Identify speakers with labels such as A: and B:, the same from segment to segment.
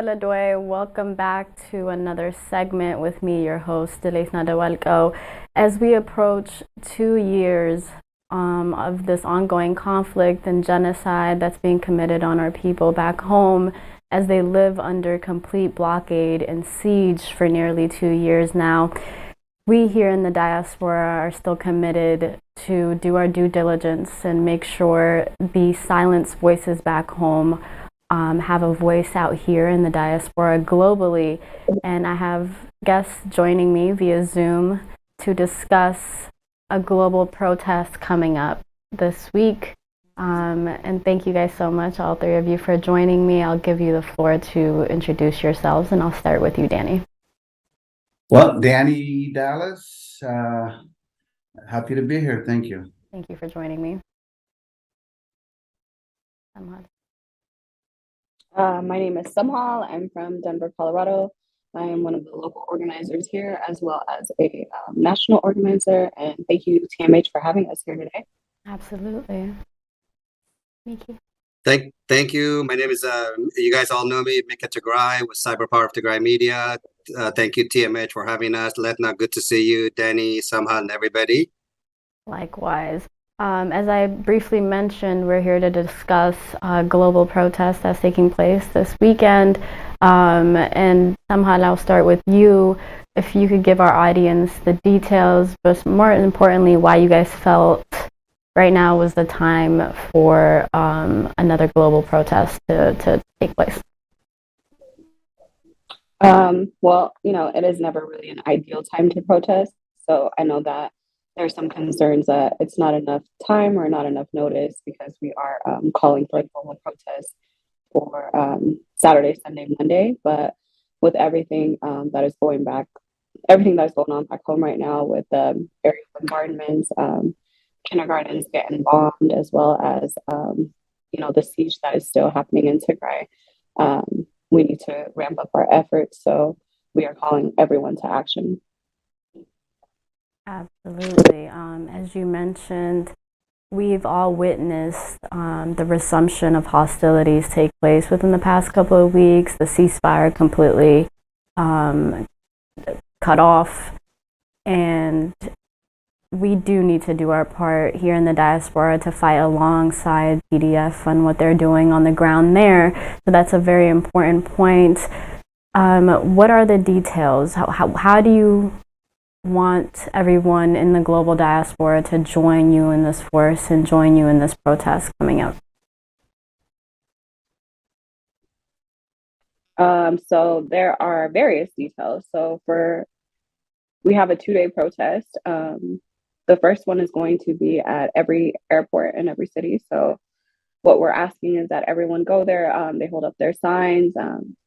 A: Waladoy. Welcome back to another segment with me, your host, Delaithna Dewalko. As we approach 2 years of this ongoing conflict and genocide that's being committed on our people back home, as they live under complete blockade and siege for nearly 2 years now, we here in the diaspora are still committed to do our due diligence and make sure the silenced voices back home have a voice out here in the diaspora globally. And I have guests joining me via Zoom to discuss a global protest coming up this week. And thank you guys so much, all three of you, for joining me. I'll give you the floor to introduce yourselves, and I'll start with you, Danny.
B: Well, Danny Dallas, happy to be here. Thank you.
A: Thank you for joining me.
C: My name is Samhal. I'm from Denver, Colorado. I am one of the local organizers here, as well as a national organizer. And thank you, TMH, for having us here today.
A: Absolutely. Miki.
D: Thank you. My name is, you guys all know me, Mika Tigrai with Cyber Power of Tigrai Media. Thank you, TMH, for having us. Letna, good to see you. Danny, Samhal, and everybody.
A: Likewise. As I briefly mentioned, we're here to discuss a global protest that's taking place this weekend. And Samhal, I'll start with you. If you could give our audience the details, but more importantly, why you guys felt right now was the time for another global protest to take place.
C: Well, it is never really an ideal time to protest. So I know that there's some concerns that it's not enough time or not enough notice, because we are calling for a global protest for Saturday, Sunday, Monday. But with everything that is going on back home right now, with area bombardments, kindergartens getting bombed, as well as the siege that is still happening in Tigray, we need to ramp up our efforts. So we are calling everyone to action.
A: Absolutely. As you mentioned, we've all witnessed the resumption of hostilities take place within the past couple of weeks, the ceasefire completely cut off, and we do need to do our part here in the diaspora to fight alongside PDF and what they're doing on the ground there. So that's a very important point. What are the details? How do you want everyone in the global diaspora to join you in this force and join you in this protest coming up?
C: So there are various details. So we have a 2-day protest. The first one is going to be at every airport in every city. So what we're asking is that everyone go there. They hold up their signs.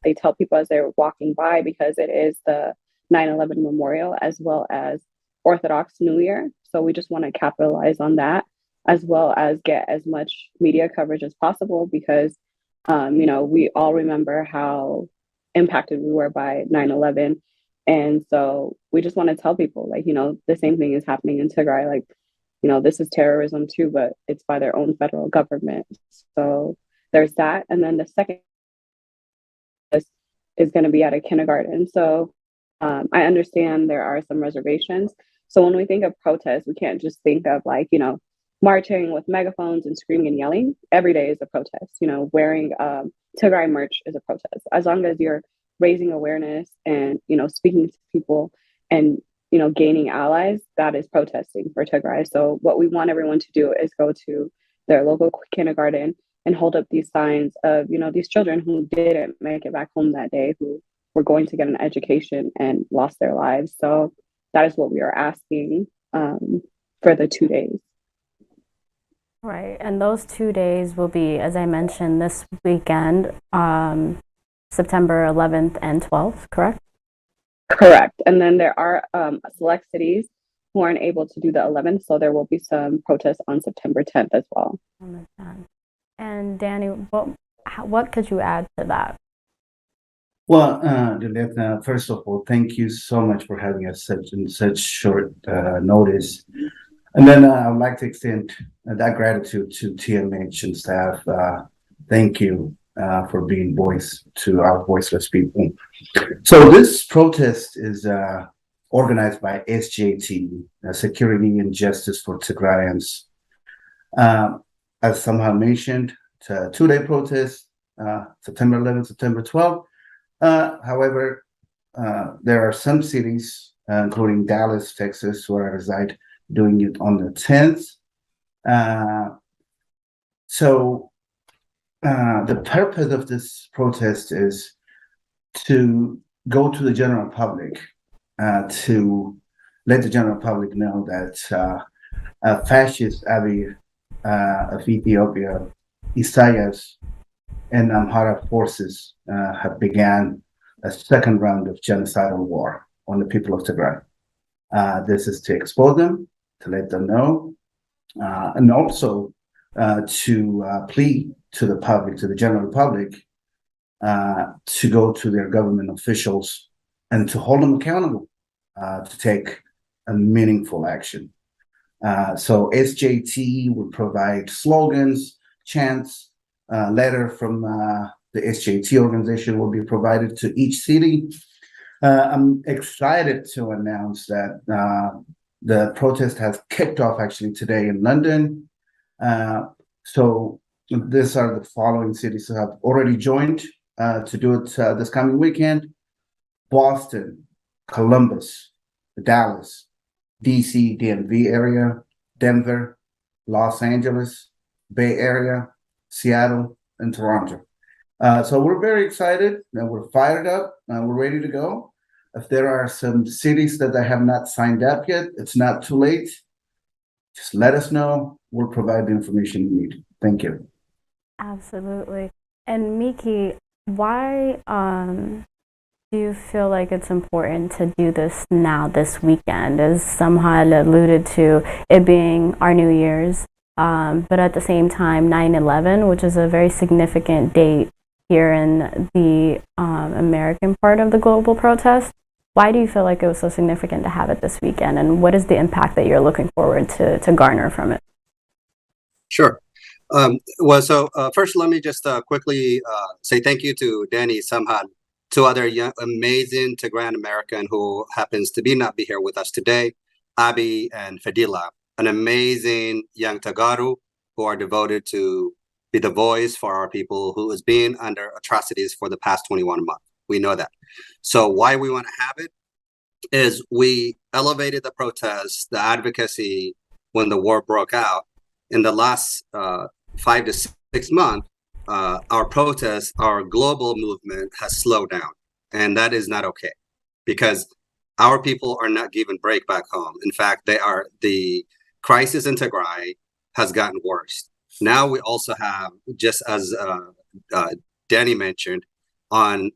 C: They tell people as they're walking by, because it is the 9/11 memorial as well as Orthodox New Year. So we just want to capitalize on that, as well as get as much media coverage as possible, because, we all remember how impacted we were by 9/11. And so we just want to tell people, the same thing is happening in Tigray. This is terrorism too, but it's by their own federal government. So there's that. And then the second is going to be at a kindergarten. So I understand there are some reservations. So when we think of protest, we can't just think of marching with megaphones and screaming and yelling. Every day is a protest. Wearing Tigray merch is a protest. As long as you're raising awareness and, speaking to people and, gaining allies, that is protesting for Tigray. So what we want everyone to do is go to their local kindergarten and hold up these signs of, these children who didn't make it back home that day, who were going to get an education and lost their lives. So that is what we are asking for the 2 days.
A: Right, and those 2 days will be, as I mentioned, this weekend, September 11th and 12th, correct?
C: Correct. And then there are select cities who aren't able to do the 11th, so there will be some protests on September 10th as well.
A: And Danny, what could you add to that?
B: Well, Dilethna, first of all, thank you so much for having us in such short notice. And then I would like to extend that gratitude to TMH and staff. Thank you for being voice to our voiceless people. So this protest is organized by SJT, Security and Justice for Tigrayans. As somehow mentioned, it's a two-day protest, September 11th, September 12th. However, there are some cities, including Dallas, Texas, where I reside, doing it on the 10th. So the purpose of this protest is to go to the general public, to let the general public know that fascist Abiy of Ethiopia, Isaias, and Amhara forces have began a second round of genocidal war on the people of Tigray. This is to expose them, to let them know, and also to plead to the public, to the general public, to go to their government officials and to hold them accountable, to take a meaningful action. So SJT will provide slogans, chants, letter from the SJT organization will be provided to each city. I'm excited to announce that the protest has kicked off actually today in London. So these are the following cities that have already joined to do it this coming weekend: Boston, Columbus, Dallas, DC, DMV area, Denver, Los Angeles, Bay Area, Seattle, and Toronto. So we're very excited and we're fired up and we're ready to go. If there are some cities that have not signed up yet, it's not too late. Just let us know. We'll provide the information you need. Thank you.
A: Absolutely. And Miki, why do you feel like it's important to do this now, this weekend? As Samhal alluded to, it being our New Year's, but at the same time, 9/11, which is a very significant date here in the American part of the global protest. Why do you feel like it was so significant to have it this weekend, and what is the impact that you're looking forward to garner from it?
D: Sure. First, let me just quickly say thank you to Danny, Samhan, two other young, amazing Tigrayan American who happens to not be here with us today, Abi and Fadila, an amazing young Tagaru who are devoted to be the voice for our people who is being under atrocities for the past 21 months. We know that. So why we want to have it is we elevated the protests, the advocacy when the war broke out. In the last 5 to 6 months, our protests, our global movement has slowed down. And that is not okay because our people are not given break back home. In fact, the crisis in Tigray has gotten worse. Now we also have, just as Danny mentioned, on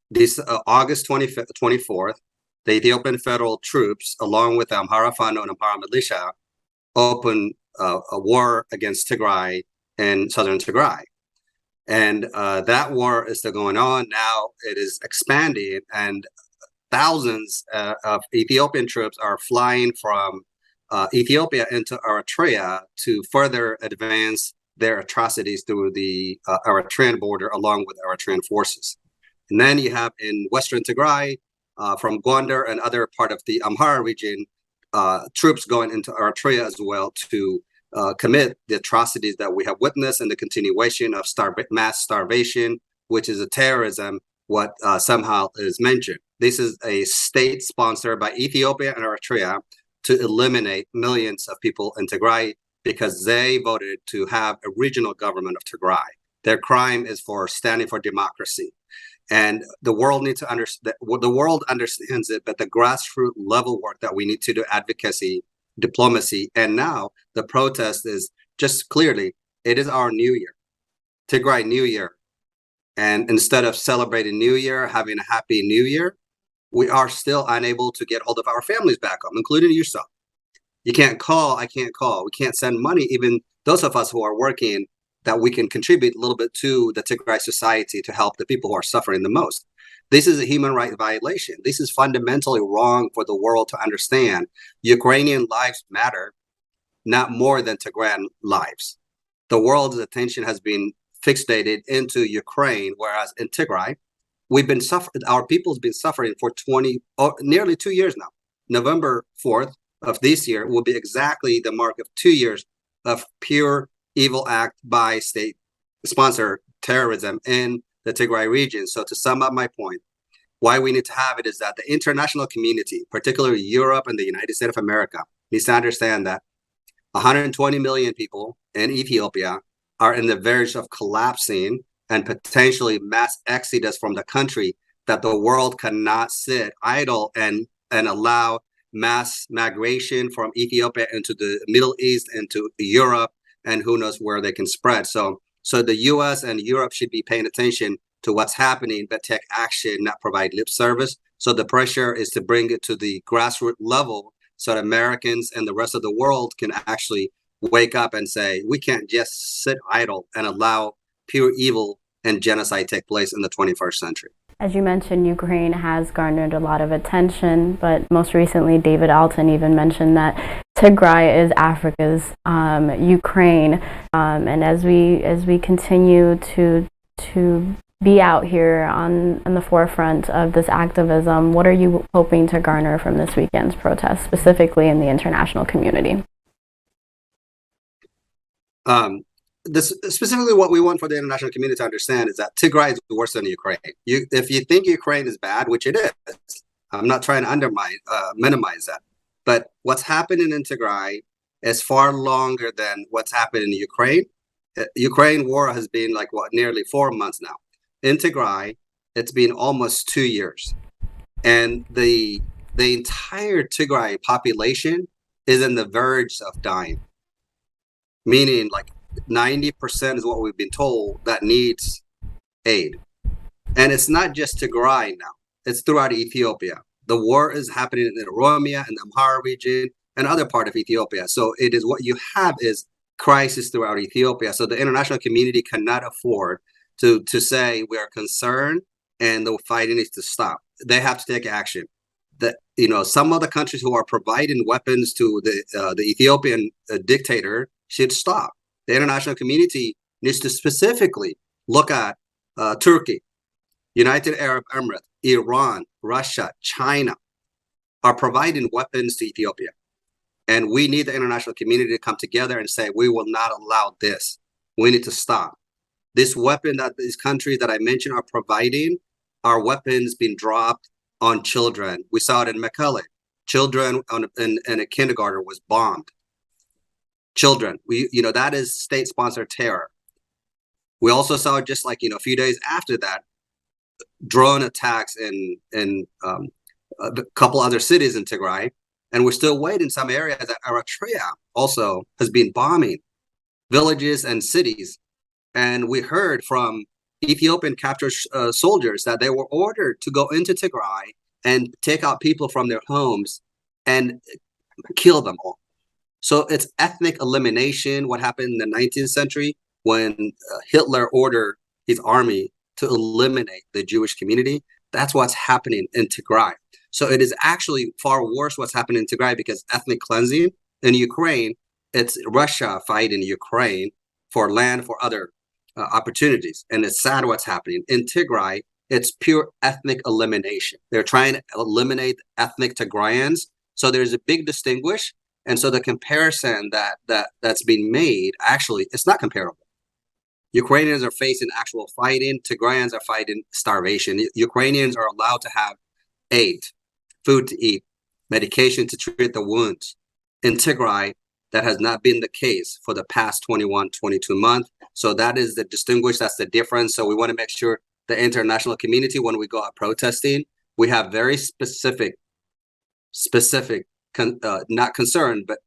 D: this August 24th, the Ethiopian federal troops, along with the Amhara Fano and Amhara militia, opened a war against Tigray in southern Tigray. And that war is still going on. Now it is expanding, and thousands of Ethiopian troops are flying from Ethiopia into Eritrea to further advance their atrocities through the Eritrean border along with Eritrean forces. And then you have in western Tigray, from Gondar and other part of the Amhara region, troops going into Eritrea as well to commit the atrocities that we have witnessed and the continuation of mass starvation, which is a terrorism, what somehow is mentioned. This is a state sponsored by Ethiopia and Eritrea to eliminate millions of people in Tigray because they voted to have a regional government of Tigray. Their crime is for standing for democracy. And the world needs to understand, the world understands it, but the grassroots level work that we need to do, advocacy, diplomacy, and now the protest is just clearly, it is our New Year, Tigray New Year. And instead of celebrating New Year, having a happy New Year, we are still unable to get hold of our families back home, including yourself. You can't call, I can't call, we can't send money, even those of us who are working, that we can contribute a little bit to the Tigray society to help the people who are suffering the most. This is a human rights violation. This is fundamentally wrong for the world to understand. Ukrainian lives matter, not more than Tigrayan lives. The world's attention has been fixated into Ukraine, whereas in Tigray, our people's been suffering for nearly 2 years now. November 4th of this year will be exactly the mark of 2 years of pure evil act by state sponsor terrorism in the Tigray region. So to sum up my point, why we need to have it is that the international community, particularly Europe and the United States of America, needs to understand that 120 million people in Ethiopia are in the verge of collapsing and potentially mass exodus from the country, that the world cannot sit idle and allow mass migration from Ethiopia into the Middle East, into Europe, and who knows where they can spread. So the US and Europe should be paying attention to what's happening, but take action, not provide lip service. So the pressure is to bring it to the grassroots level so that Americans and the rest of the world can actually wake up and say, we can't just sit idle and allow pure evil and genocide take place in the 21st century.
A: As you mentioned, Ukraine has garnered a lot of attention, but most recently, David Alton even mentioned that Tigray is Africa's Ukraine. And as we continue to be out here on the forefront of this activism, what are you hoping to garner from this weekend's protest, specifically in the international community?
D: Specifically what we want for the international community to understand is that Tigray is worse than Ukraine. If you think Ukraine is bad, which it is, I'm not trying to minimize that, but what's happening in Tigray is far longer than what's happened in Ukraine. Ukraine war has been nearly 4 months now. In Tigray, it's been almost 2 years, and the entire Tigray population is in the verge of dying, meaning 90% is what we've been told that needs aid. And it's not just Tigray now, it's throughout Ethiopia. The war is happening in Oromia and the Amhara region and other part of Ethiopia. So it is, what you have is crisis throughout Ethiopia. So the international community cannot afford to say we are concerned and the fighting needs to stop. They have to take action. Some of the countries who are providing weapons to the Ethiopian dictator should stop. The international community needs to specifically look at Turkey, United Arab Emirates, Iran, Russia, China are providing weapons to Ethiopia. And we need the international community to come together and say, we will not allow this. We need to stop. This weapon that these countries that I mentioned are providing are weapons being dropped on children. We saw it in Mekelle. Children in a kindergarten was bombed. Children, that is state-sponsored terror. We also saw just a few days after that, drone attacks in a couple other cities in Tigray. And we're still waiting. Some areas that Eritrea also has been bombing villages and cities. And we heard from Ethiopian captured soldiers that they were ordered to go into Tigray and take out people from their homes and kill them all. So it's ethnic elimination, what happened in the 19th century when Hitler ordered his army to eliminate the Jewish community. That's what's happening in Tigray. So it is actually far worse what's happening in Tigray, because ethnic cleansing in Ukraine, it's Russia fighting Ukraine for land, for other opportunities. And it's sad what's happening. In Tigray, it's pure ethnic elimination. They're trying to eliminate ethnic Tigrayans. So there's a big distinguish. And so the comparison that's being made, actually, it's not comparable. Ukrainians are facing actual fighting. Tigrayans are fighting starvation. Ukrainians are allowed to have aid, food to eat, medication to treat the wounds. In Tigray, that has not been the case for the past 21, 22 months. So that is the distinguish, that's the difference. So we want to make sure the international community, when we go out protesting, we have very specific, not concern, but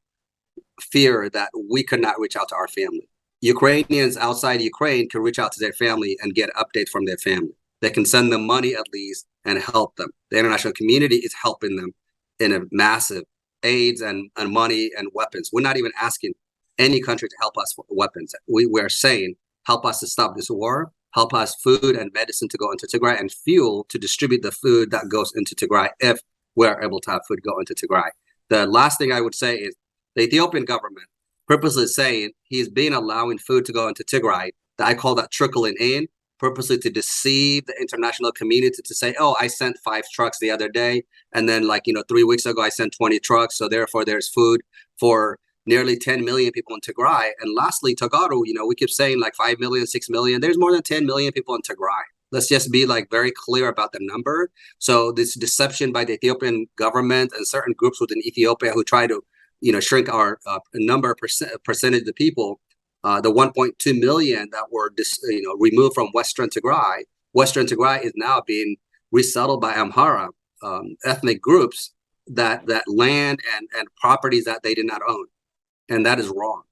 D: fear that we could not reach out to our family. Ukrainians outside Ukraine can reach out to their family and get updates from their family. They can send them money at least and help them. The international community is helping them in a massive aids and money and weapons. We're not even asking any country to help us with weapons. We're saying, help us to stop this war, help us food and medicine to go into Tigray, and fuel to distribute the food that goes into Tigray if we're able to have food go into Tigray. The last thing I would say is the Ethiopian government purposely saying he's been allowing food to go into Tigray that I call that trickling in, purposely to deceive the international community to say, oh, I sent 5 trucks the other day, and then 3 weeks ago I sent 20 trucks, so therefore there's food for nearly 10 million people in Tigray. And lastly, Tagaru, we keep saying 5 million, 6 million. There's more than 10 million people in Tigray. Let's just be very clear about the number. So this deception by the Ethiopian government and certain groups within Ethiopia who try to, shrink our percentage of the people, the 1.2 million that were removed from Western Tigray. Western Tigray is now being resettled by Amhara ethnic groups that land and properties that they did not own, and that is wrong.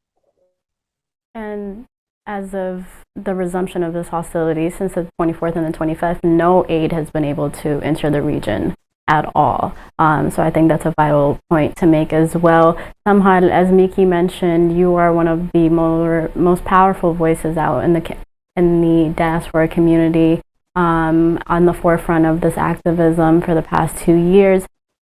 A: And as of the resumption of this hostility since the 24th and the 25th, no aid has been able to enter the region at all. So I think that's a vital point to make as well. Somehow, as Miki mentioned, you are one of the most powerful voices out in the diaspora community, on the forefront of this activism for the past 2 years.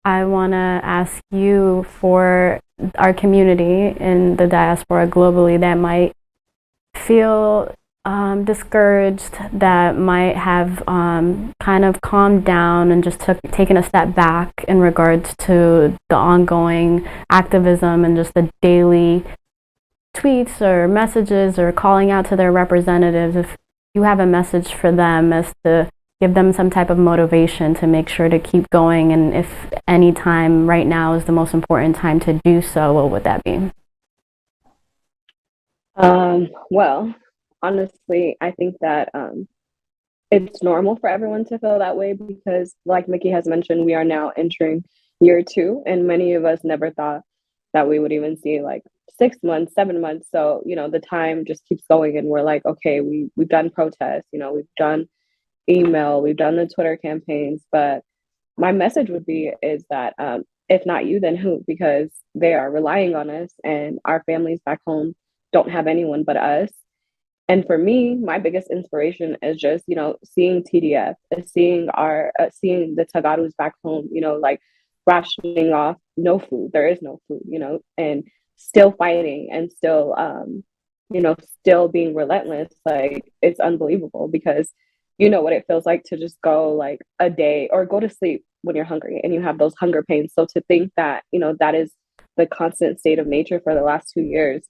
A: I want to ask you, for our community in the diaspora globally that might feel discouraged, that might have kind of calmed down and just taken a step back in regards to the ongoing activism and just the daily tweets or messages or calling out to their representatives, if you have a message for them as to give them some type of motivation to make sure to keep going, and if any time right now is the most important time to do so, what would that be?
C: Well, honestly, I think that it's normal for everyone to feel that way because, like Mickey has mentioned, we are now entering year 2, and many of us never thought that we would even see 6 months, 7 months. So, the time just keeps going, and we're like, okay, we've done protests, we've done email, we've done the Twitter campaigns, but my message would be is that if not you, then who? Because they are relying on us, and our families back home don't have anyone but us. And for me, my biggest inspiration is just, seeing TDF, seeing the Tagarus back home, rationing off no food. There is no food, and still fighting and still, still being relentless. It's unbelievable because you know what it feels like to just go a day or go to sleep when you're hungry and you have those hunger pains. So to think that, that is the constant state of nature for the last 2 years,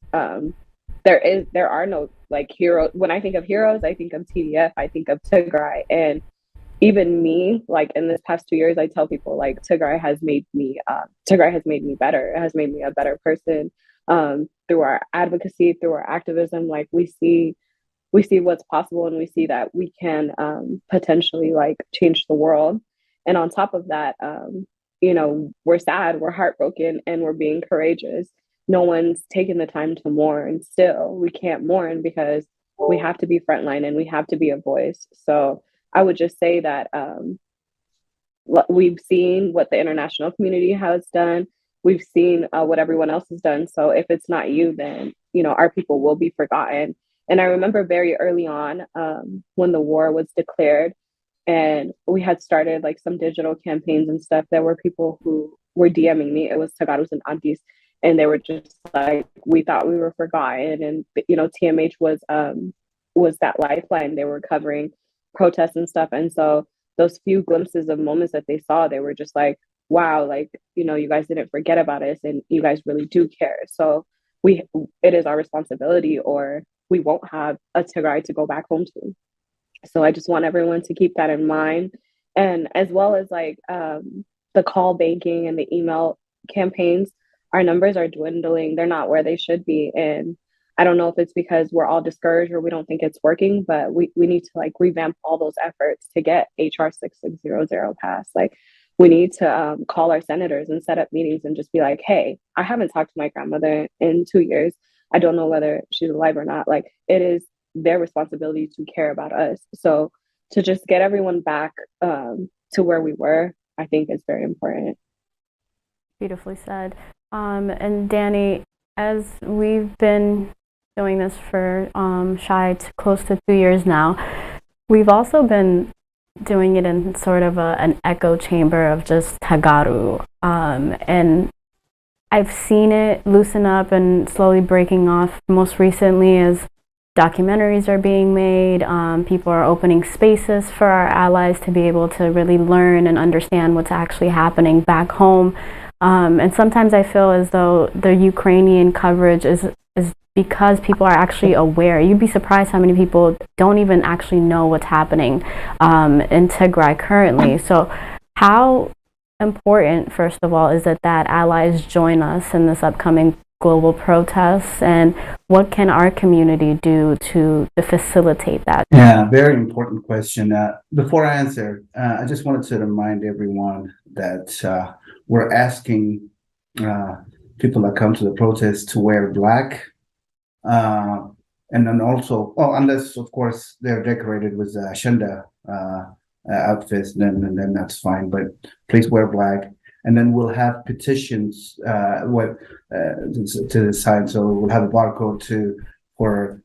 C: there are no heroes. When I think of heroes, I think of TDF, I think of Tigray. And even me, in this past 2 years, I tell people Tigray has made me better. It has made me a better person, through our advocacy, through our activism. We see what's possible, and we see that we can potentially change the world. And on top of that, we're sad, we're heartbroken, and we're being courageous. No one's taken the time to mourn. Still, we can't mourn because we have to be frontline and we have to be a voice. So I would just say that we've seen what the international community has done. We've seen what everyone else has done. So if it's not you, then, our people will be forgotten. And I remember very early on when the war was declared and we had started some digital campaigns and stuff, there were people who were DMing me. It was Tagarus and aunties. And they were just we thought we were forgotten. And, TMH was that lifeline. They were covering protests and stuff. And so those few glimpses of moments that they saw, they were just wow, you guys didn't forget about us and you guys really do care. So it is our responsibility, or we won't have a Tigray to go back home to. So I just want everyone to keep that in mind. And as well as the call banking and the email campaigns, our numbers are dwindling. They're not where they should be. And I don't know if it's because we're all discouraged or we don't think it's working, but we need to revamp all those efforts to get HR 6600 passed. We need to call our senators and set up meetings and just be hey, I haven't talked to my grandmother in 2 years. I don't know whether she's alive or not. It is their responsibility to care about us. So to just get everyone back to where we were, I think is very important.
A: Beautifully said. And Danny, as we've been doing this for close to 2 years now, we've also been doing it in sort of an echo chamber of just Tagaru. And I've seen it loosen up and slowly breaking off. Most recently as documentaries are being made. People are opening spaces for our allies to be able to really learn and understand what's actually happening back home. And sometimes I feel as though the Ukrainian coverage is because people are actually aware. You'd be surprised how many people don't even actually know what's happening in Tigray currently. So how important, first of all, is it that allies join us in this upcoming global protests, and what can our community do to facilitate that?
B: Yeah, very important question. Before I answer, I just wanted to remind everyone that we're asking people that come to the protest to wear black. And then also, well, unless of course they're decorated with Shenda outfits, then that's fine. But please wear black, and then we'll have petitions to the side. So we'll have a barcode for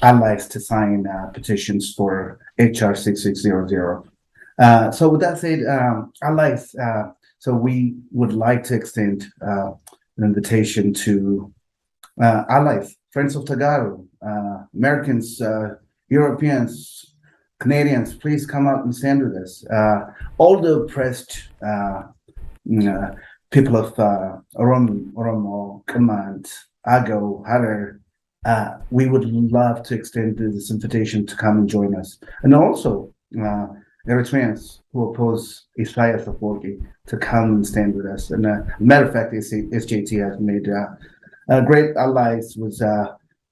B: allies to sign petitions for HR 6600. So with that said, allies. So we would like to extend an invitation to allies, friends of Tagaro, Americans, Europeans, Canadians, please come out and stand with us. All the oppressed people of Oromo, Command, Ago, Harar, we would love to extend this invitation to come and join us. And also, Eritreans who oppose Isaias Afwerki to come and stand with us. And matter of fact, SJT has made great allies with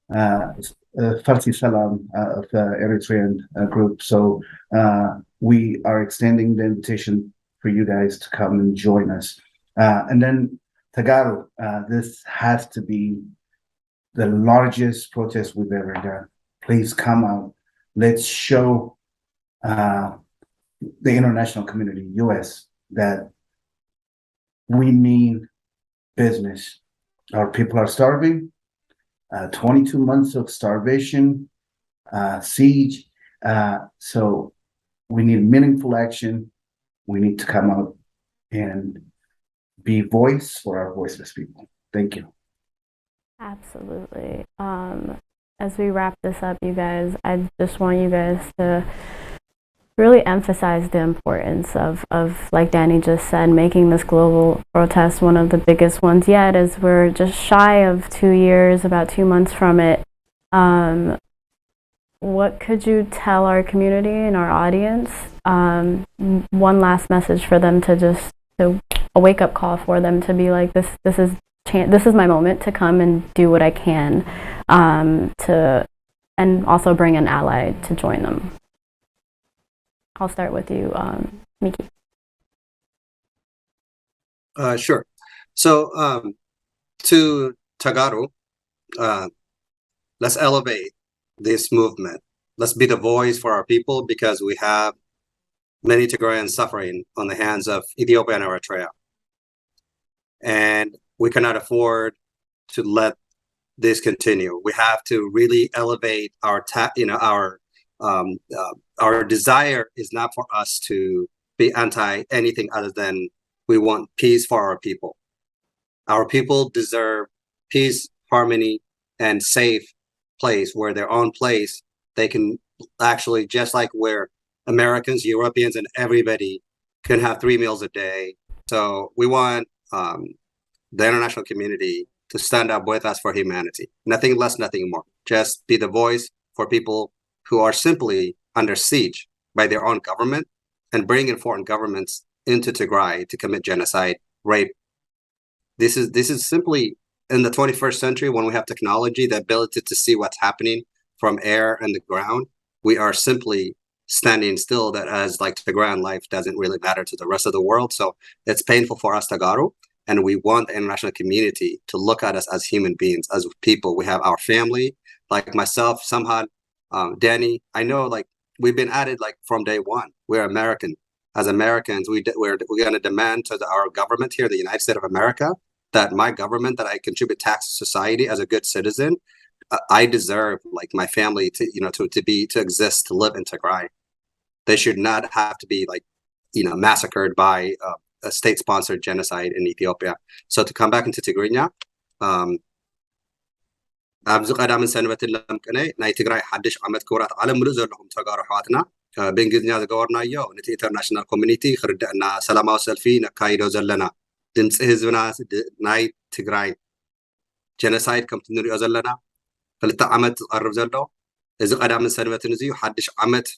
B: Farsi Salam of Eritrean group. So we are extending the invitation for you guys to come and join us. And then Tagaro, this has to be the largest protest we've ever done. Please come out. Let's show the international community, US, that we mean business. Our people are starving, 22 months of starvation, siege. So we need meaningful action. We need to come out and be voice for our voiceless people. Thank you.
A: Absolutely. As we wrap this up, you guys, I just want you guys to really emphasize the importance of, like Danny just said, making this global protest one of the biggest ones yet, as we're just shy of 2 years, about 2 months from it. What could you tell our community and our audience? One last message for them to a wake-up call for them to be like, this is my moment to come and do what I can and also bring an ally to join them. I'll start with you, Miki.
D: Sure. So to Tagaro, let's elevate this movement. Let's be the voice for our people, because we have many Tigrayans suffering on the hands of Ethiopia and Eritrea. And we cannot afford to let this continue. We have to really elevate our desire is not for us to be anti anything other than we want peace for our people. Our people deserve peace, harmony, and safe place, where their own place, they can actually, just like where Americans, Europeans, and everybody can have 3 meals a day. So we want the international community to stand up with us for humanity. Nothing less, nothing more. Just be the voice for people who are simply under siege by their own government, and bring in foreign governments into Tigray to commit genocide, rape. This is simply, in the 21st century, when we have technology, the ability to see what's happening from air and the ground, we are simply standing still, that as like Tigrayan life doesn't really matter to the rest of the world. So it's painful for us, Tagaro, and we want the international community to look at us as human beings, as people. We have our family, like myself, Samhan, Danny. I know, like, we've been at it like from day one. We're American. As Americans, we're going to demand to our government here, the United States of America, that my government, that I contribute tax to society as a good citizen, I deserve, like, my family to exist, to live in Tigray. They should not have to be, like, massacred by a state-sponsored genocide in Ethiopia. So to come back into Tigrinya, ኣብዚ ቀዳምን ሰንበትን ለምቅነ ናይ ትግራይ ሓድሽ ዓመት ክብራት ዓለም ሙሉእ ዘለኹም ተጋሩ ኣሕዋትና ብእንግሊዝኛ ዝገበርናዮ ነቲ ኢንተርናሽናል ኮሚኒቲ ክርድአና ሰላማዊ ሰልፊ ነካይዶ ዘለና ድምፂ ህዝብና ናይ ትግራይ ጀነሳይድ ከምቲ ንሪኦ ዘለና 2 ዓመት ዝቐርብ ዘሎ እዚ ቀዳምን ሰንበትን እዙ ሓድሽ ዓመት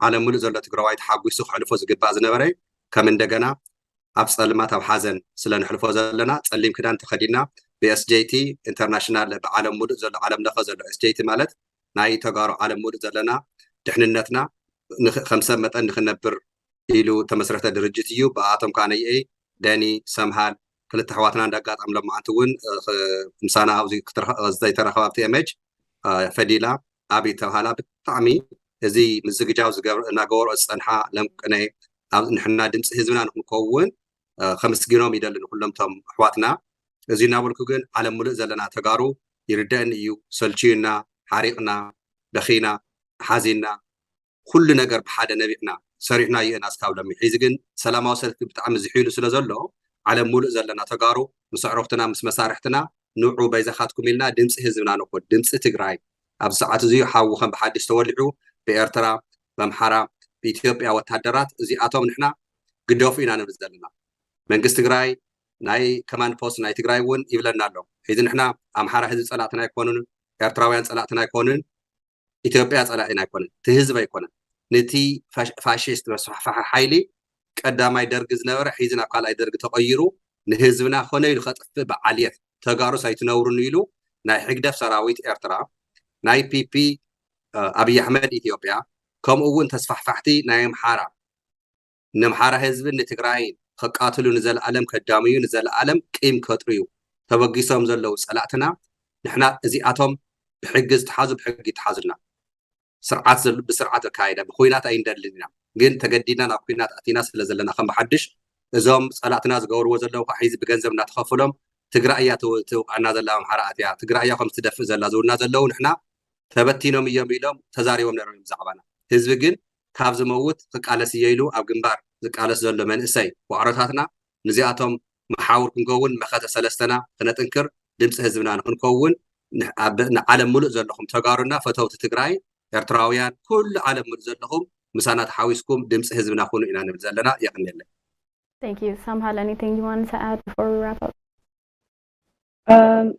D: ዓለም ሙሉእ ዘሎ ትግራዋይ ተሓጒሱ ክሕልፎ ዝግባእ ዝነበረ ከም እንደገና ኣብ ፀልማት ኣብ ሓዘን ስለ ንሕልፎ ዘለና ፀሊም ክዳን ተኸዲና ብኤስጄቲ ኢንተርናሽናል ብዓለም ሙሉእ ዘሎ ዓለም ለኸ ዘሎ ኤስጄቲ ማለት ናይ ተጋሩ ዓለም ሙሉእ ዘለና ድሕንነትና ከም ሰብ መጠን ንክነብር ኢሉ ተመስረተ ድርጅት እዩ ብኣቶም ከዓ ነይአ ደኒ ሰምሃል ክልተ ኣሕዋትና እንዳጋጣም ለማዓንቲ እውን ምሳና ኣብዚ ዘይተረኸባ ኣብ TMH ፈዲላ ኣብይ ተባሃላ ብጣዕሚ እዚ ምዝግጃው እናገበርኦ ዝፀንሓ ለምቅነ ንሕና ድምፂ ህዝብና ንክንከውን ከመስጊኖም ይደልን ኩሎምቶም ኣሕዋትና እዚ እናበልኩ ግን ዓለም ሙሉእ ዘለና ተጋሩ ይርደአኒ እዩ ሰልችዩና ሓሪቕና በኺና ሓዚና ኩሉ ነገር ብሓደ ነቢዕና ሰሪሕና ይእና እስካብ ሎሚ ሕዚ ግን ሰላማዊ ሰልፊ ብጣዕሚ ዝሕኢሉ ስለ ዘሎ ዓለም ሙሉእ ዘለና ተጋሩ ምስ ኣዕሩኽትና ምስ መሳርሕትና ንዑ በይዛኻትኩም ኢልና ድምፂ ህዝብና ንኹን ድምፂ ትግራይ ኣብ ሰዓት እዚ ሓዊ ከም ብሓድሽ ተወሊዑ ብኤርትራ በምሓራ ብኢትዮጵያ ወታደራት እዚኣቶም ንሕና ግደፉ ኢና ንብል ዘለና መንግስቲ ትግራይ ናይ ከማንድ ፖስት ናይ ትግራይ እውን ይብለና ኣሎ ሕዚ ንሕና ኣምሓራ ህዝቢ ፀላእትና ኣይኮኑን ኤርትራውያን ፀላእትና ኣይኮኑን ኢትዮጵያ ፀላእና ኣይኮነን እቲ ህዝቢ ኣይኮነን ነቲ ፋሽስት መስፋሕፋሕ ሓይሊ ቀዳማይ ደርጊ ዝነበረ ሕዚ ናብ ካልኣይ ደርጊ ተቐይሩ ንህዝብና ኮነ ኢሉ ከጥፍእ ብዓልየት ተጋሩ ሳይትነብሩን ኢሉ ናይ ሕግደፍ ሰራዊት ኤርትራ ናይ ፒፒ ኣብይ ኣሕመድ ኢትዮጵያ ከምኡ እውን ተስፋሕፋሕቲ ናይ ኣምሓራ ንኣምሓራ ህዝብን ንትግራይን ከቃትሉ ንዘለኣለም ከዳምዩ ንዘለኣለም ቂም ከጥርዩ ተበጊሶም ዘለው ፀላእትና ንሕና እዚኣቶም ብሕጊ ዝተሓዙ ብሕጊ ይተሓዙልና ስርዓት ብስርዓት ኣካይደ ብኩናት ኣይንደልን ኢና ግን ተገዲድና ናብ ኩናት ኣቲና ስለ ዘለና ከም ብሓድሽ እዞም ፀላእትና ዝገብርዎ ዘለው ከዓ ሒዚ ብገንዘብ እናተኸፍሎም ትግራይ እያ ትውቃና ዘላ ኣምሓራ ኣትያ ትግራይ እያ ከም ትደፍእ ዘላ ዝብልና ዘለው ንሕና ተበቲኖም እዮም ኢሎም ተዛሪቦም ነይሮም ብዛዕባና ህዝቢ ግን ካብ ዝመውት ክቃለስ እየ ኢሉ ኣብ ግንባር ዝቃለስ ዘሎ መንእሰይ ዋዕሮታትና ነዚኣቶም መሓውር ክንከውን መኸተ ሰለስተና ክነጥንክር ድምፂ ህዝብና ንክንከውን ንዓለም ሙሉእ ዘለኹም ተጋሩና ፈተውቲ ትግራይ ኤርትራውያን ኩሉ ዓለም ሙሉእ ዘለኹም ምሳና ተሓዊስኩም ድምፂ ህዝብና ኩኑ ኢና ንብል ዘለና የቕኒየለን
A: Thank you. Samhal, anything you wanted to add before we wrap up?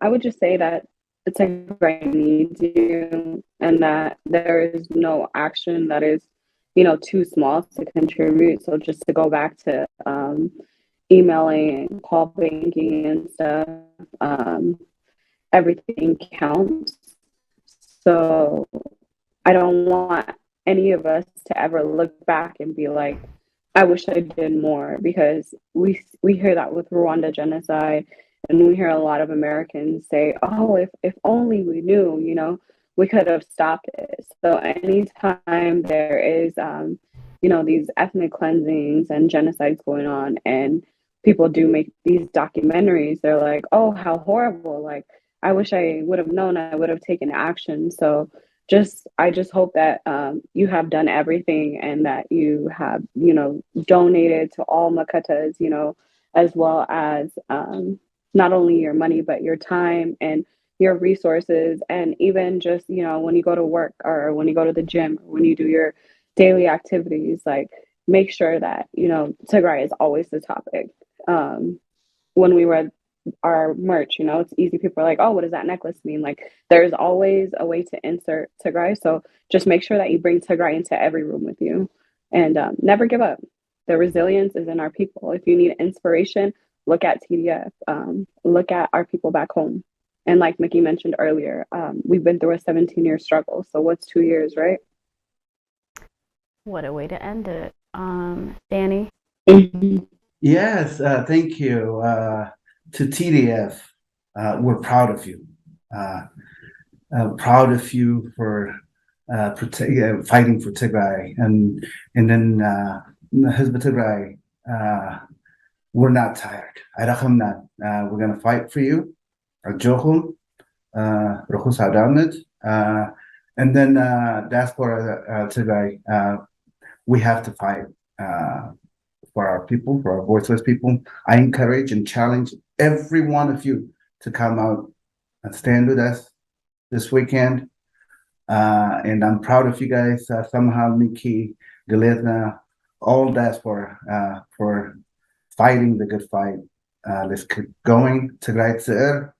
C: I would just say that the Tigray needs you and that there is no action that is, too small to contribute. So just to go back to emailing and call banking and stuff, everything counts. So I don't want any of us to ever look back and be like, I wish I did more, because we hear that with Rwanda genocide, and we hear a lot of Americans say, oh, if only we knew, we could have stopped it. So anytime there is, these ethnic cleansings and genocides going on, and people do make these documentaries, they're like, oh, how horrible. Like, I wish I would have known, I would have taken action. So I just hope that you have done everything and that you have, donated to all Makatas, as well as not only your money, but your time and your resources. And even just, when you go to work or when you go to the gym, or when you do your daily activities, like make sure that, Tigray is always the topic. When we wear our merch, it's easy. People are like, oh, what does that necklace mean? Like, there's always a way to insert Tigray. So just make sure that you bring Tigray into every room with you, and never give up. The resilience is in our people. If you need inspiration, look at TDF, look at our people back home. And like Mickey mentioned earlier, we've been through a 17-year struggle. So what's 2 years, right?
A: What a way to end it. Danny?
B: Yes, thank you. To TDF, we're proud of you. Proud of you for fighting for Tigray, and then Hizb Tigray. We're not tired. We're gonna fight for you. Arjohum, Rochus Hadamed, and then diaspora Tigray. We have to fight for our people, for our voiceless people. I encourage and challenge every one of you to come out and stand with us this weekend. And I'm proud of you guys, Samhal, Miki, Galena, all diaspora for fighting the good fight. Let's keep going. Tigrai Tse'er.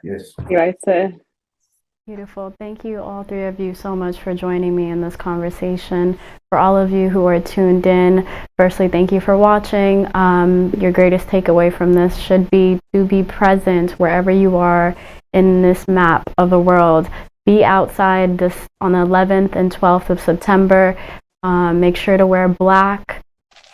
B: Yes.
A: Beautiful. Thank you, all three of you, so much for joining me in this conversation. For all of you who are tuned in, firstly, thank you for watching. Your greatest takeaway from this should be to be present wherever you are in this map of the world. Be outside this on the 11th and 12th of September. Make sure to wear black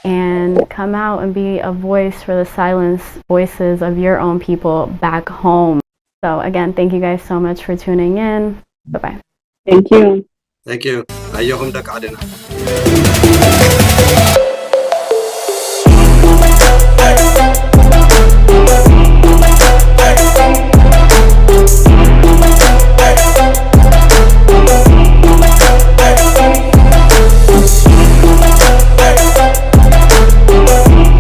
A: and come out and be a voice for the silenced voices of your own people back home. So again, thank you guys so much for tuning in. Bye-bye.
C: Thank you.
D: Thank you.